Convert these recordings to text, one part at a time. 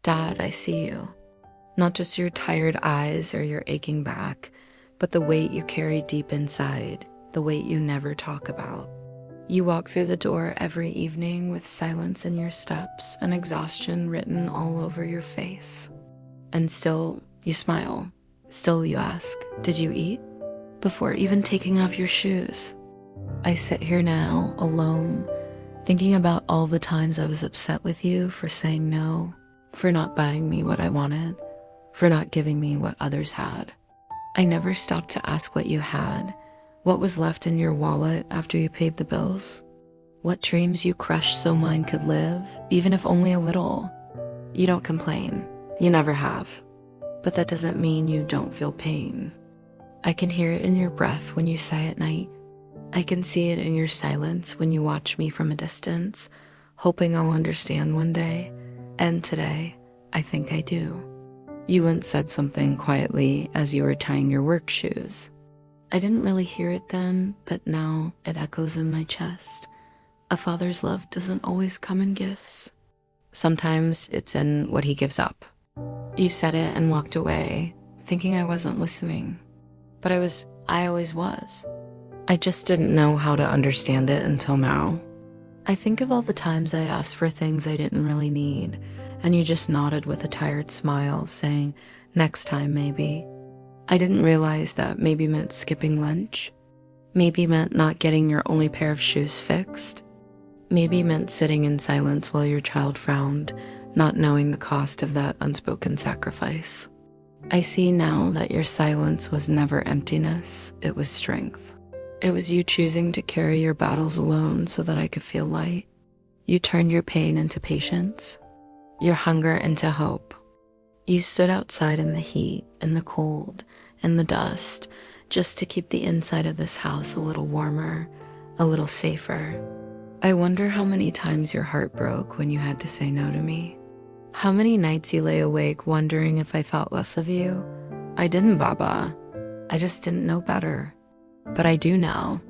Dad, I see you. Not just your tired eyes or your aching back, but the weight you carry deep inside, the weight you never talk about. You walk through the door every evening with silence in your steps and exhaustion written all over your face. And still, you smile. Still, you ask, did you eat? Before even taking off your shoes. I sit here now, alone, thinking about all the times I was upset with you for saying no, for not buying me what I wanted, for not giving me what others had. I never stopped to ask what you had, what was left in your wallet after you paid the bills, what dreams you crushed so mine could live, even if only a little. You don't complain. You never have. But that doesn't mean you don't feel pain. I can hear it in your breath when you sigh at night. I can see it in your silence when you watch me from a distance, hoping I'll understand one day. And today, I think I do. You once said something quietly as you were tying your work shoes. I didn't really hear it then, but now it echoes in my chest. A father's love doesn't always come in gifts. Sometimes it's in what he gives up. You said it and walked away, thinking I wasn't listening. But I always was. I just didn't know how to understand it until now. I think of all the times I asked for things I didn't really need, and you just nodded with a tired smile, saying, next time maybe. I didn't realize that maybe meant skipping lunch. Maybe meant not getting your only pair of shoes fixed. Maybe meant sitting in silence while your child frowned, not knowing the cost of that unspoken sacrifice. I see now that your silence was never emptiness, it was strength. It was you choosing to carry your battles alone so that I could feel light. You turned your pain into patience, your hunger into hope. You stood outside in the heat, in the cold, in the dust, just to keep the inside of this house a little warmer, a little safer. I wonder how many times your heart broke when you had to say no to me. How many nights you lay awake wondering if I felt less of you. I didn't, Baba. I just didn't know better. But I do now.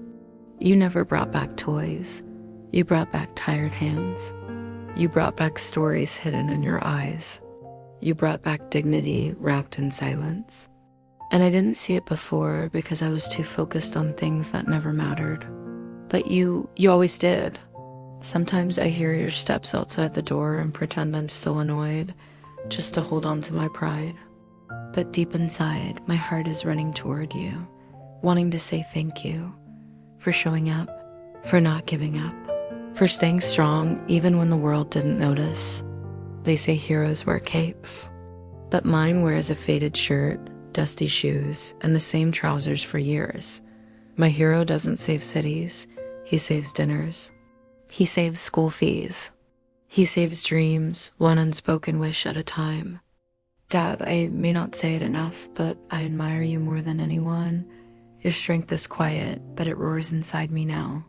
You never brought back toys. You brought back tired hands. You brought back stories hidden in your eyes. You brought back dignity wrapped in silence. And I didn't see it before because I was too focused on things that never mattered. But you always did. Sometimes I hear your steps outside the door and pretend I'm still annoyed, just to hold on to my pride. But deep inside, my heart is running toward you, wanting to say thank you for showing up, for not giving up, for staying strong even when the world didn't notice. They say heroes wear capes, but mine wears a faded shirt, dusty shoes, and the same trousers for years. My hero doesn't save cities, he saves dinners. He saves school fees. He saves dreams, one unspoken wish at a time. Dad, I may not say it enough, but I admire you more than anyone. Your strength is quiet, but it roars inside me now.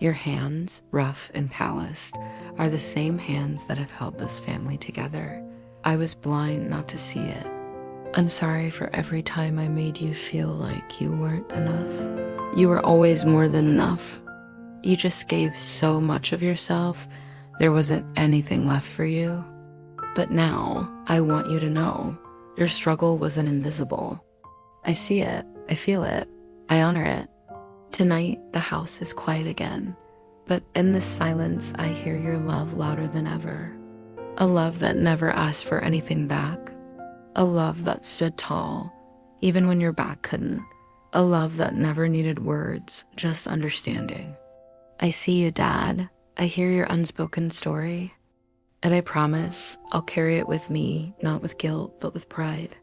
Your hands, rough and calloused, are the same hands that have held this family together. I was blind not to see it. I'm sorry for every time I made you feel like you weren't enough. You were always more than enough. You just gave so much of yourself, there wasn't anything left for you. But now, I want you to know, your struggle wasn't invisible. I see it, I feel it, I honor it. Tonight, the house is quiet again, but in the silence, I hear your love louder than ever. A love that never asked for anything back. A love that stood tall, even when your back couldn't. A love that never needed words, just understanding. I see you, Dad. I hear your unspoken story. And I promise I'll carry it with me, not with guilt, but with pride.